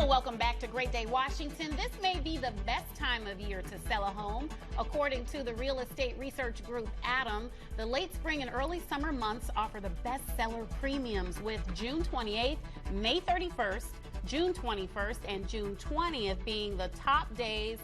And welcome back to Great Day Washington. This may be the best time of year to sell a home. According to the real estate research group Adam, the late spring and early summer months offer the best seller premiums, with June 28th, May 31st, June 21st, and June 20th being the top days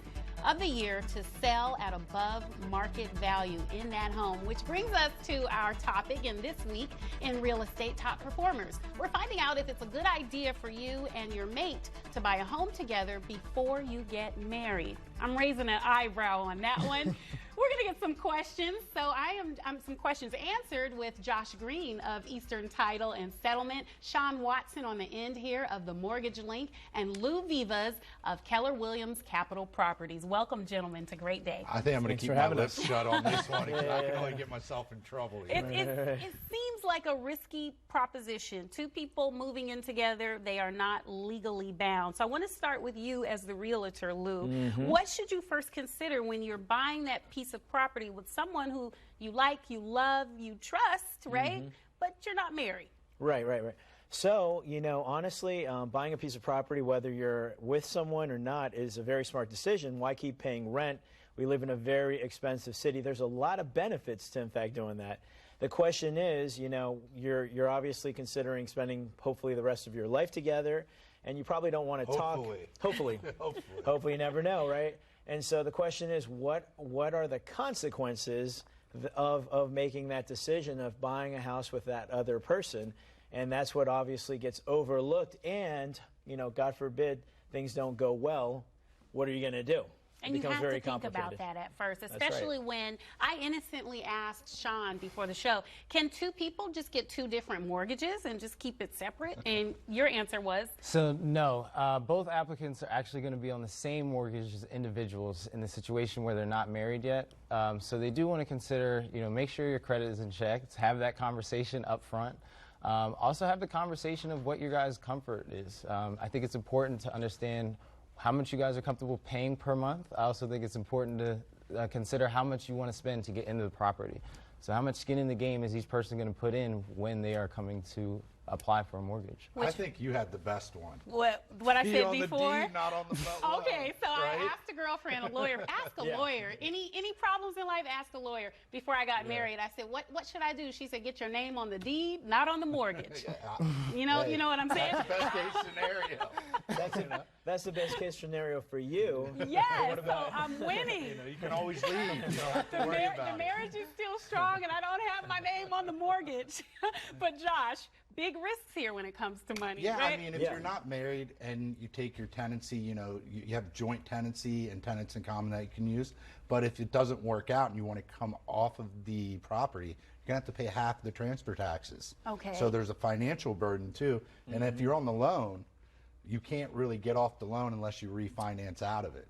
of the year to sell at above market value in that home. Which brings us to our topic in this week in Real Estate Top Performers. We're finding out if it's a good idea for you and your mate to buy a home together before you get married. I'm raising an eyebrow on that one. We're going to get some questions. So I'm some questions answered with Josh Green of Eastern Title and Settlement, Sean Watson on the end here of the Mortgage Link, and Lou Vivas of Keller Williams Capital Properties. Welcome, gentlemen, to Great Day. I think I'm going to keep my lips shut on this one because I can only get myself in trouble. It seems like a risky proposition. Two people moving in together, they are not legally bound. So I want to start with you as the realtor, Lou. What should you first consider when you're buying that piece of property with someone who you like, you love, you trust, right? But you're not married. Right. So, you know, honestly, buying a piece of property, whether you're with someone or not, is a very smart decision. Why keep paying rent? We live in a very expensive city. There's a lot of benefits to, in fact, doing that. The question is, you know, you're obviously considering spending hopefully the rest of your life together, and you probably don't want to talk. Hopefully. Hopefully, you never know, right? And so the question is, what are the consequences of making that decision of buying a house with that other person? And that's what obviously gets overlooked. And, you know, God forbid things don't go well, what are you going to do? And you have to think about that at first, especially when I innocently asked Sean before the show, can two people just get two different mortgages and just keep it separate? And your answer was? So, no. Both applicants are actually going to be on the same mortgage as individuals in the situation where they're not married yet. So they do want to consider, you know, make sure your credit is in check. Have that conversation up front. Also have the conversation of what your guys' comfort is. I think it's important to understand how much you guys are comfortable paying per month. I also think it's important to consider how much you want to spend to get into the property. So how much skin in the game is each person going to put in when they are coming to apply for a mortgage? I think you had the best one. What I said before? On the deed, not on the phone. Okay, so right? I asked a girlfriend, a lawyer, ask a lawyer. Any problems in life, ask a lawyer. Before I got married, I said, what should I do? She said, get your name on the deed, not on the mortgage. You know what I'm saying? That's the best case scenario. That's the best case scenario for you. Yes, so I'm winning. You know, you can always leave. You don't have to worry about the marriage is still strong, and I don't have my name on the mortgage. But Josh, big risks here when it comes to money. Yeah, right? I mean, if you're not married and you take your tenancy, you know, you have joint tenancy and tenants in common that you can use. But if it doesn't work out and you want to come off of the property, you're going to have to pay half the transfer taxes. Okay. So there's a financial burden too. And if you're on the loan, you can't really get off the loan unless you refinance out of it.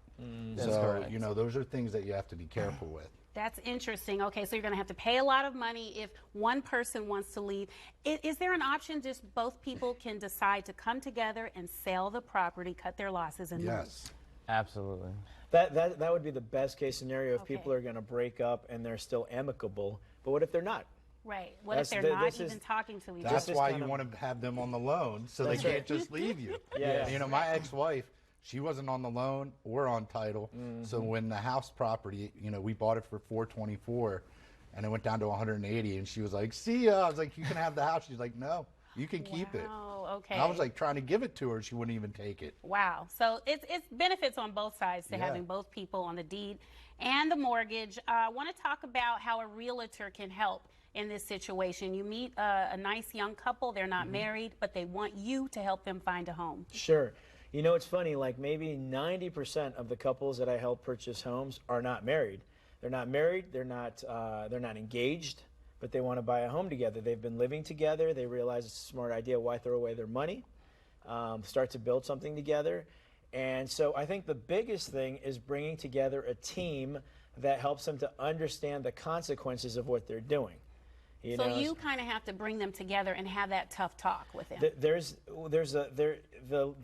That's correct. You know, those are things that you have to be careful with. That's interesting. Okay, so you're going to have to pay a lot of money if one person wants to leave. Is there an option just both people can decide to come together and sell the property, cut their losses, and move? Absolutely. That would be the best case scenario if people are going to break up and they're still amicable. But what if they're not? Right. What if they're not even talking to each other? That's why you want to have them on the loan so they can't just leave you. You know, my ex-wife, she wasn't on the loan or on title. So when the house property, you know, we bought it for $424 and it went down to $180, and she was like, see ya. I was like, you can have the house. She's like, no, you can keep it. Okay. And I was like trying to give it to her. She wouldn't even take it. Wow. So it's benefits on both sides to having both people on the deed and the mortgage. I want to talk about how a realtor can help in this situation. You meet a nice young couple. They're not married, but they want you to help them find a home. Sure. You know, it's funny, like maybe 90% of the couples that I help purchase homes are not married. They're not married, they're not engaged, but they want to buy a home together. They've been living together, they realize it's a smart idea, why throw away their money? Start to build something together. And so I think the biggest thing is bringing together a team that helps them to understand the consequences of what they're doing. You kind of have to bring them together and have that tough talk with them. The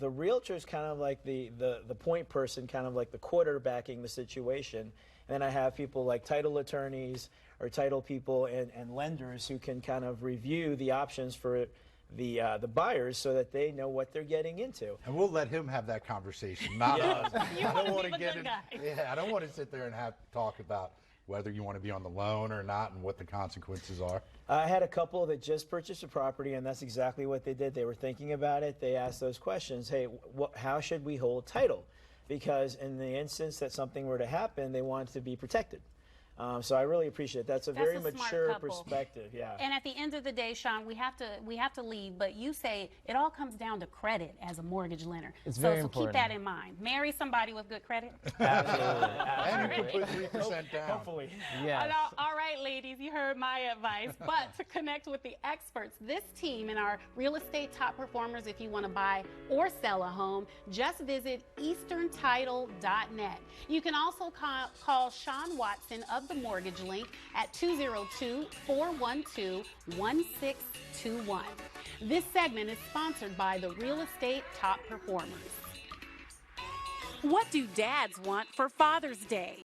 realtor is kind of like the point person, kind of like the quarterbacking the situation. And then I have people like title attorneys or title people and lenders who can kind of review the options for the buyers so that they know what they're getting into. And we'll let him have that conversation, not us. You I don't want to want be to the get good guy. Yeah, I don't want to sit there and have to talk about whether you want to be on the loan or not and what the consequences are. I had a couple that just purchased a property, and that's exactly what they did. They were thinking about it. They asked those questions. Hey, how should we hold title? Because in the instance that something were to happen, they wanted to be protected. So I really appreciate it. That's a very mature perspective. Yeah. And at the end of the day, Sean, we have to leave. But you say it all comes down to credit as a mortgage lender. It's very So important. keep that in mind. Marry somebody with good credit. Absolutely. And you can put 3% down. Hopefully. Yes. All right, ladies, you heard my advice. But to connect with the experts, this team and our real estate top performers, if you want to buy or sell a home, just visit easterntitle.net. You can also call Sean Watson of the Mortgage Link at 202-412-1621. This segment is sponsored by the Real Estate Top Performers. What do dads want for Father's Day?